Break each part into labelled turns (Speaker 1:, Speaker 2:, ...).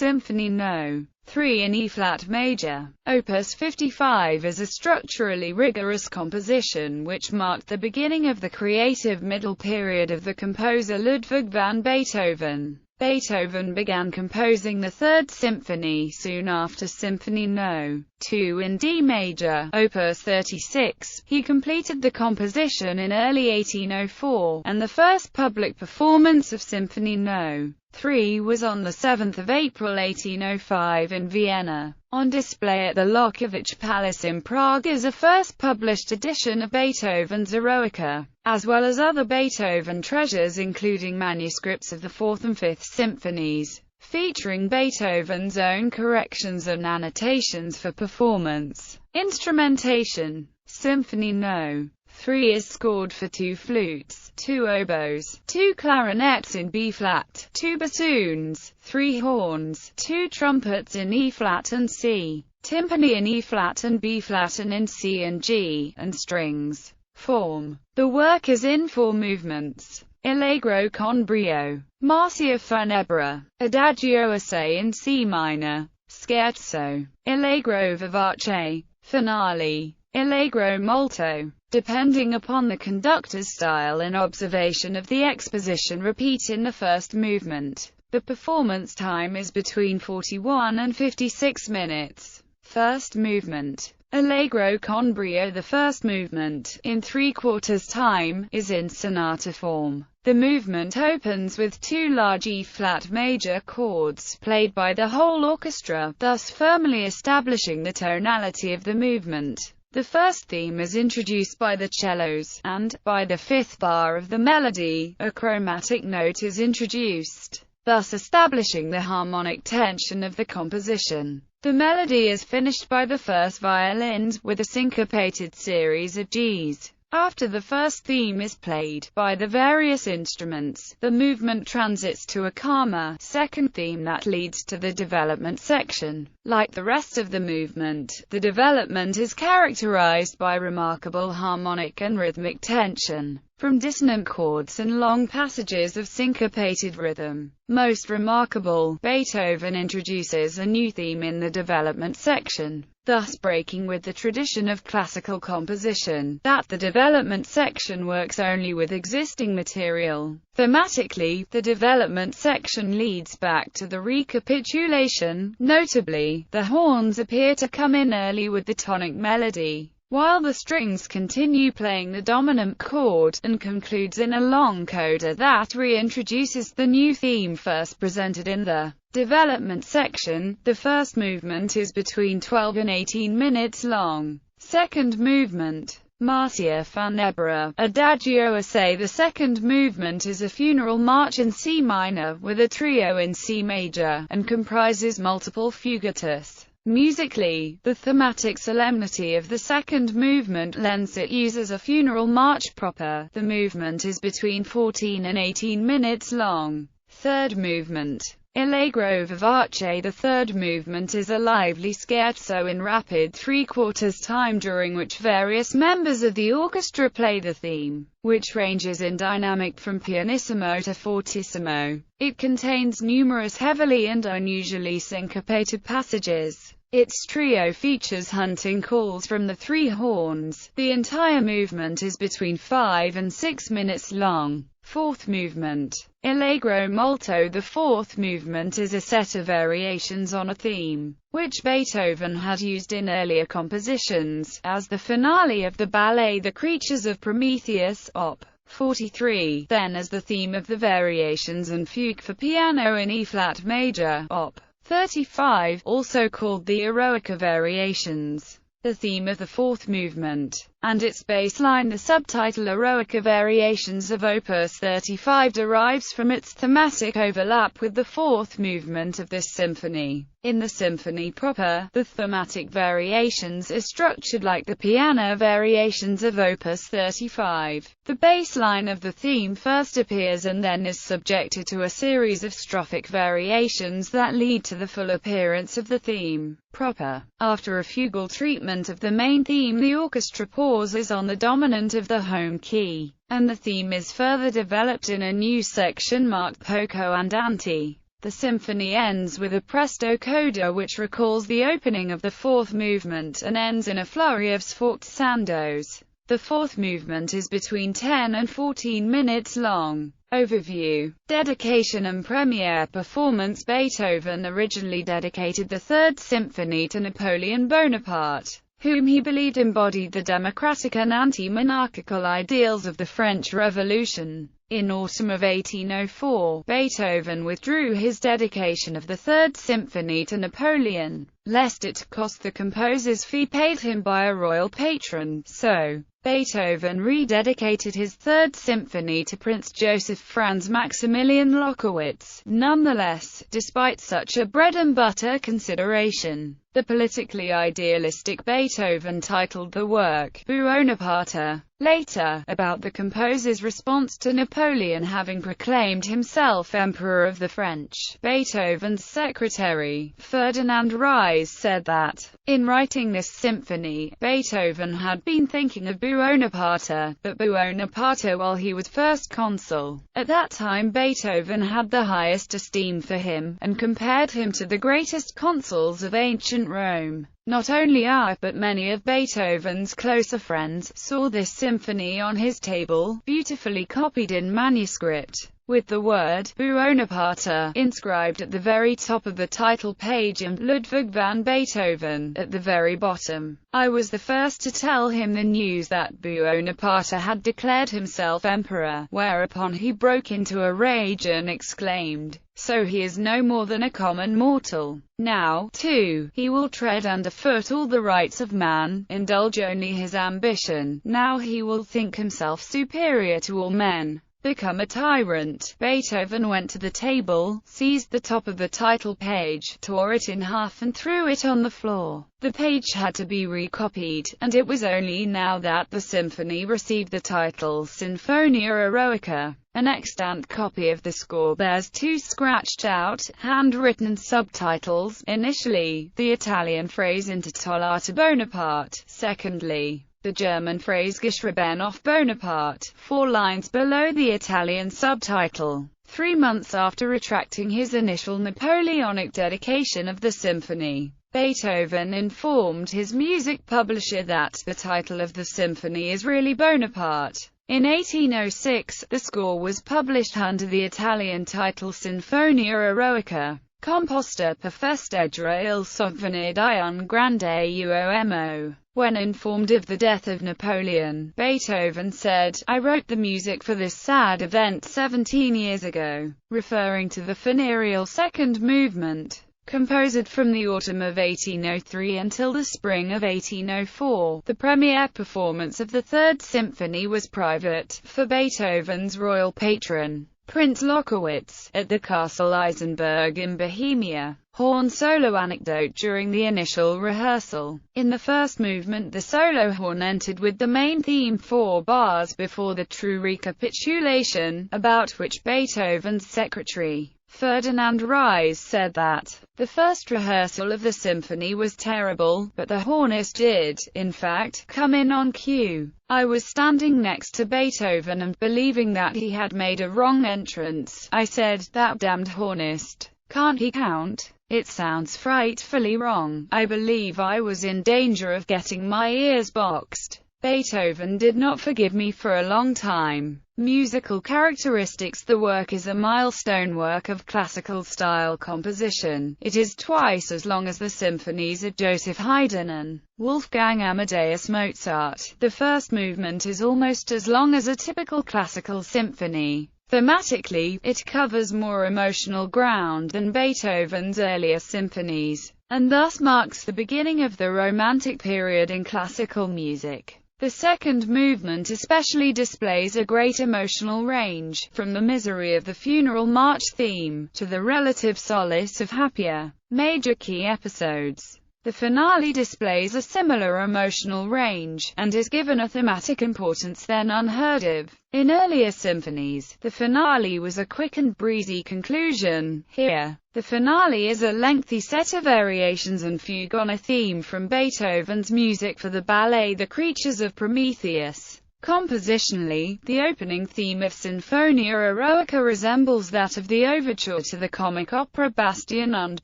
Speaker 1: Symphony No. 3 in E-flat major. Opus 55 is a structurally rigorous composition which marked the beginning of the creative middle period of the composer Ludwig van Beethoven. Beethoven began composing the Third Symphony soon after Symphony No. 2 in D major, Opus 36. He completed the composition in early 1804, and the first public performance of Symphony No. 3 was on 7 April 1805 in Vienna. On display at the Lockowicz Palace in Prague is a first published edition of Beethoven's Eroica, as well as other Beethoven treasures including manuscripts of the Fourth and Fifth Symphonies, featuring Beethoven's own corrections and annotations for performance. Instrumentation. Symphony No. 3 is scored for 2 flutes, 2 oboes, 2 clarinets in B-flat, 2 bassoons, 3 horns, 2 trumpets in E-flat and C, timpani in E-flat and B-flat and in C and G, and strings. Form. The work is in 4 movements: Allegro con brio, Marcia funebra, Adagio assai in C minor, Scherzo, Allegro vivace, Finale, Allegro molto. Depending upon the conductor's style and observation of the exposition, repeat in the first movement. The performance time is between 41 and 56 minutes. First movement. Allegro con brio. The first movement, in 3/4 time, is in sonata form. The movement opens with 2 large E-flat major chords, played by the whole orchestra, thus firmly establishing the tonality of the movement. The first theme is introduced by the cellos, and, by the 5th bar of the melody, a chromatic note is introduced, thus establishing the harmonic tension of the composition. The melody is finished by the first violins, with a syncopated series of Gs. After the first theme is played by the various instruments, the movement transits to a calmer, second theme that leads to the development section. Like the rest of the movement, the development is characterized by remarkable harmonic and rhythmic tension, from dissonant chords and long passages of syncopated rhythm. Most remarkable, Beethoven introduces a new theme in the development section, thus breaking with the tradition of classical composition, that the development section works only with existing material. Thematically, the development section leads back to the recapitulation. Notably, the horns appear to come in early with the tonic melody, while the strings continue playing the dominant chord, and concludes in a long coda that reintroduces the new theme first presented in the development section. The first movement is between 12 and 18 minutes long. Second movement. Marcia funebra, Adagio assai. The second movement is a funeral march in C minor, with a trio in C major, and comprises multiple fugatus. Musically, the thematic solemnity of the second movement lends it use as a funeral march proper. The movement is between 14 and 18 minutes long. Third movement. Allegro vivace. The third movement is a lively scherzo in rapid 3/4 time, during which various members of the orchestra play the theme, which ranges in dynamic from pianissimo to fortissimo. It contains numerous heavily and unusually syncopated passages. Its trio features hunting calls from the 3 horns. The entire movement is between 5 and 6 minutes long. Fourth movement. Allegro molto. The fourth movement is a set of variations on a theme, which Beethoven had used in earlier compositions, as the finale of the ballet The Creatures of Prometheus, Op. 43, then as the theme of the Variations and Fugue for piano in E-flat major, Op. 35, also called the Eroica Variations. The theme of the fourth movement, and its bass line, the subtitle Eroica Variations of Opus 35, derives from its thematic overlap with the fourth movement of this symphony. In the symphony proper, the thematic variations is structured like the piano variations of Opus 35. The bass line of the theme first appears and then is subjected to a series of strophic variations that lead to the full appearance of the theme proper. After a fugal treatment of the main theme, the orchestra pauses on the dominant of the home key, and the theme is further developed in a new section marked poco andante. The symphony ends with a presto coda which recalls the opening of the fourth movement and ends in a flurry of sforzandos. The fourth movement is between 10 and 14 minutes long. Overview, dedication and premiere performance. Beethoven originally dedicated the Third Symphony to Napoleon Bonaparte, whom he believed embodied the democratic and anti-monarchical ideals of the French Revolution. In autumn of 1804, Beethoven withdrew his dedication of the Third Symphony to Napoleon, lest it cost the composer's fee paid him by a royal patron. So, Beethoven rededicated his Third Symphony to Prince Joseph Franz Maximilian Lobkowitz. Nonetheless, despite such a bread-and-butter consideration, the politically idealistic Beethoven titled the work Buonaparte. Later, about the composer's response to Napoleon having proclaimed himself Emperor of the French, Beethoven's secretary, Ferdinand Ries, said that, in writing this symphony, Beethoven had been thinking of Buonaparte, but Buonaparte while he was first consul. At that time Beethoven had the highest esteem for him, and compared him to the greatest consuls of ancient Rome. Not only I, but many of Beethoven's closer friends, saw this symphony on his table, beautifully copied in manuscript, with the word Buonaparte inscribed at the very top of the title page and Ludwig van Beethoven at the very bottom. I was the first to tell him the news that Buonaparte had declared himself emperor, whereupon he broke into a rage and exclaimed, "So he is no more than a common mortal. Now, too, he will tread underfoot all the rights of man, indulge only his ambition. Now he will think himself superior to all men, become a tyrant." Beethoven went to the table, seized the top of the title page, tore it in half and threw it on the floor. The page had to be recopied, and it was only now that the symphony received the title Sinfonia Eroica. An extant copy of the score bears two scratched-out, handwritten subtitles. Initially, the Italian phrase Intitolata Bonaparte. Secondly, the German phrase Geschrieben auf Bonaparte, 4 lines below the Italian subtitle. 3 months after retracting his initial Napoleonic dedication of the symphony, Beethoven informed his music publisher that the title of the symphony is really Bonaparte. In 1806, the score was published under the Italian title Sinfonia Eroica, composta per festeggiare il sovvenire di un grande uomo. When informed of the death of Napoleon, Beethoven said, "I wrote the music for this sad event 17 years ago," referring to the funereal second movement. Composed from the autumn of 1803 until the spring of 1804, the premiere performance of the Third Symphony was private, for Beethoven's royal patron, Prince Lobkowitz, at the Castle Eisenberg in Bohemia. Horn solo anecdote. During the initial rehearsal, in the first movement the solo horn entered with the main theme 4 bars before the true recapitulation, about which Beethoven's secretary, Ferdinand Ries, said that the first rehearsal of the symphony was terrible, but the hornist did, in fact, come in on cue. I was standing next to Beethoven and, believing that he had made a wrong entrance, I said, "That damned hornist, can't he count? It sounds frightfully wrong." I believe I was in danger of getting my ears boxed. Beethoven did not forgive me for a long time. Musical characteristics. The work is a milestone work of classical-style composition. It is twice as long as the symphonies of Joseph Haydn and Wolfgang Amadeus Mozart. The first movement is almost as long as a typical classical symphony. Thematically, it covers more emotional ground than Beethoven's earlier symphonies, and thus marks the beginning of the Romantic period in classical music. The second movement especially displays a great emotional range, from the misery of the funeral march theme, to the relative solace of happier, major key episodes. The finale displays a similar emotional range, and is given a thematic importance then unheard of. In earlier symphonies, the finale was a quick and breezy conclusion. Here, the finale is a lengthy set of variations and fugue on a theme from Beethoven's music for the ballet The Creatures of Prometheus. Compositionally, the opening theme of Sinfonia Eroica resembles that of the overture to the comic opera Bastien und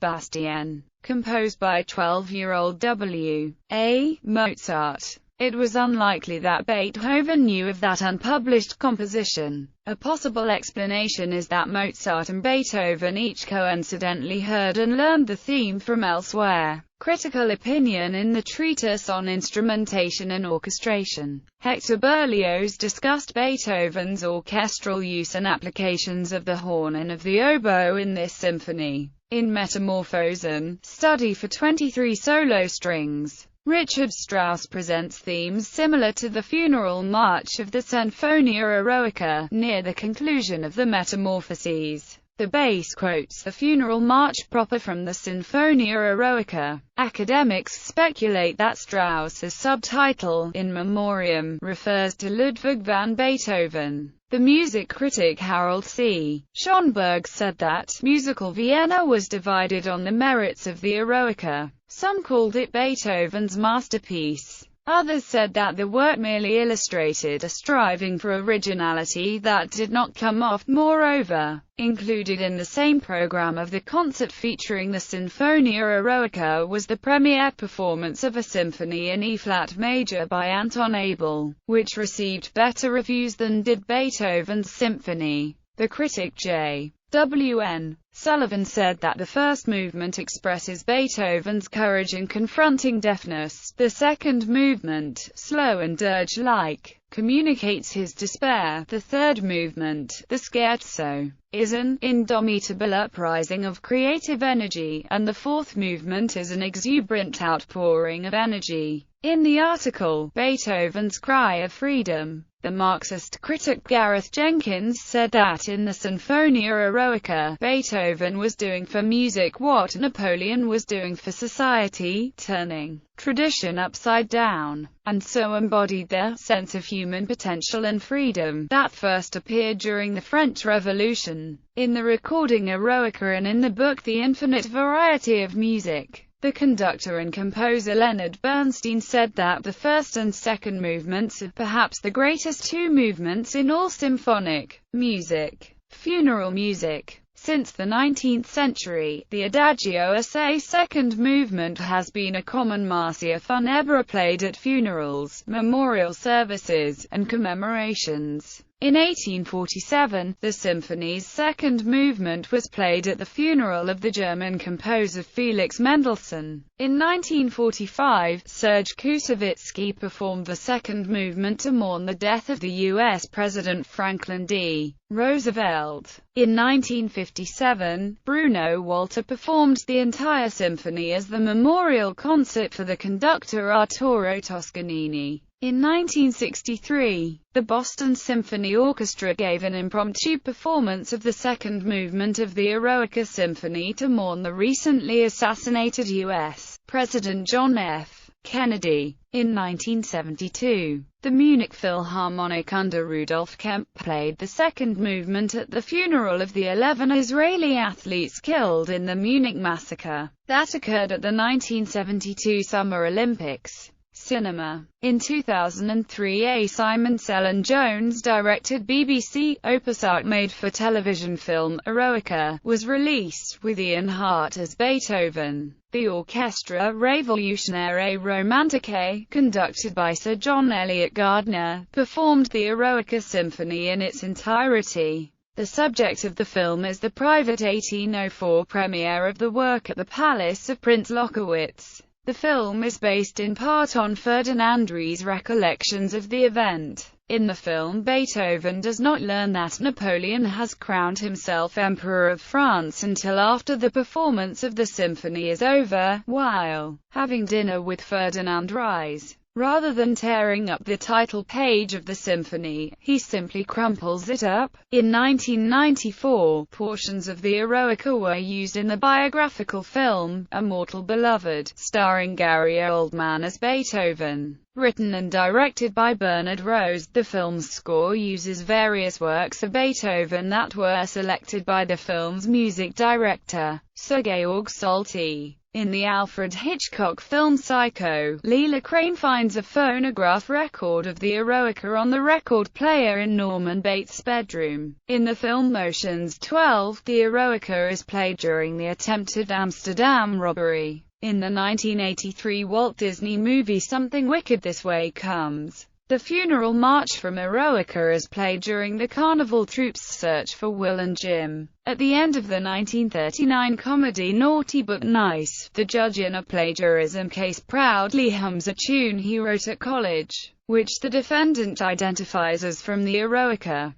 Speaker 1: Bastien, composed by 12-year-old W. A. Mozart. It was unlikely that Beethoven knew of that unpublished composition. A possible explanation is that Mozart and Beethoven each coincidentally heard and learned the theme from elsewhere. Critical opinion in the treatise on instrumentation and orchestration. Hector Berlioz discussed Beethoven's orchestral use and applications of the horn and of the oboe in this symphony. In Metamorphosen, study for 23 solo strings, Richard Strauss presents themes similar to the funeral march of the Sinfonia Eroica, near the conclusion of the Metamorphoses. The bass quotes the funeral march proper from the Sinfonia Eroica. Academics speculate that Strauss's subtitle, In Memoriam, refers to Ludwig van Beethoven. The music critic Harold C. Schonberg said that musical Vienna was divided on the merits of the Eroica. Some called it Beethoven's masterpiece. Others said that the work merely illustrated a striving for originality that did not come off. Moreover, included in the same program of the concert featuring the Sinfonia Eroica was the premiere performance of a symphony in E-flat major by Anton Abel, which received better reviews than did Beethoven's symphony. The critic J. W.N. Sullivan said that the first movement expresses Beethoven's courage in confronting deafness. The second movement, slow and dirge-like, communicates his despair. The third movement, the scherzo, is an indomitable uprising of creative energy, and the fourth movement is an exuberant outpouring of energy. In the article, Beethoven's Cry of Freedom, the Marxist critic Gareth Jenkins said that in the Sinfonia Eroica, Beethoven was doing for music what Napoleon was doing for society, turning tradition upside down, and so embodied the sense of human potential and freedom that first appeared during the French Revolution. In the recording Eroica and in the book The Infinite Variety of Music, the conductor and composer Leonard Bernstein said that the first and second movements are perhaps the greatest two movements in all symphonic music. Funeral music. Since the 19th century, the Adagio assai second movement has been a common marcia funebra played at funerals, memorial services, and commemorations. In 1847, the symphony's second movement was played at the funeral of the German composer Felix Mendelssohn. In 1945, Serge Koussevitzky performed the second movement to mourn the death of the U.S. President Franklin D. Roosevelt. In 1957, Bruno Walter performed the entire symphony as the memorial concert for the conductor Arturo Toscanini. In 1963, the Boston Symphony Orchestra gave an impromptu performance of the second movement of the Eroica Symphony to mourn the recently assassinated U.S. President John F. Kennedy. In 1972, the Munich Philharmonic under Rudolf Kemp played the second movement at the funeral of the 11 Israeli athletes killed in the Munich massacre that occurred at the 1972 Summer Olympics. Cinema. In 2003, a Simon Cellan-Jones directed BBC opus art made-for-television film, Eroica, was released, with Ian Hart as Beethoven. The Orchestra Révolutionnaire Romantique, conducted by Sir John Eliot Gardiner, performed the Eroica Symphony in its entirety. The subject of the film is the private 1804 premiere of the work at the Palace of Prince Lobkowitz. The film is based in part on Ferdinand Rie's recollections of the event. In the film, Beethoven does not learn that Napoleon has crowned himself Emperor of France until after the performance of the symphony is over, while having dinner with Ferdinand Ries. Rather than tearing up the title page of the symphony, he simply crumples it up. In 1994, portions of the Eroica were used in the biographical film, A Mortal Beloved, starring Gary Oldman as Beethoven. Written and directed by Bernard Rose, the film's score uses various works of Beethoven that were selected by the film's music director, Sir Georg Solti. In the Alfred Hitchcock film Psycho, Leela Crane finds a phonograph record of the Eroica on the record player in Norman Bates' bedroom. In the film Ocean's 12, the Eroica is played during the attempted Amsterdam robbery. In the 1983 Walt Disney movie Something Wicked This Way Comes, the funeral march from Eroica is played during the Carnival Troupe's search for Will and Jim. At the end of the 1939 comedy Naughty But Nice, the judge in a plagiarism case proudly hums a tune he wrote at college, which the defendant identifies as from the Eroica.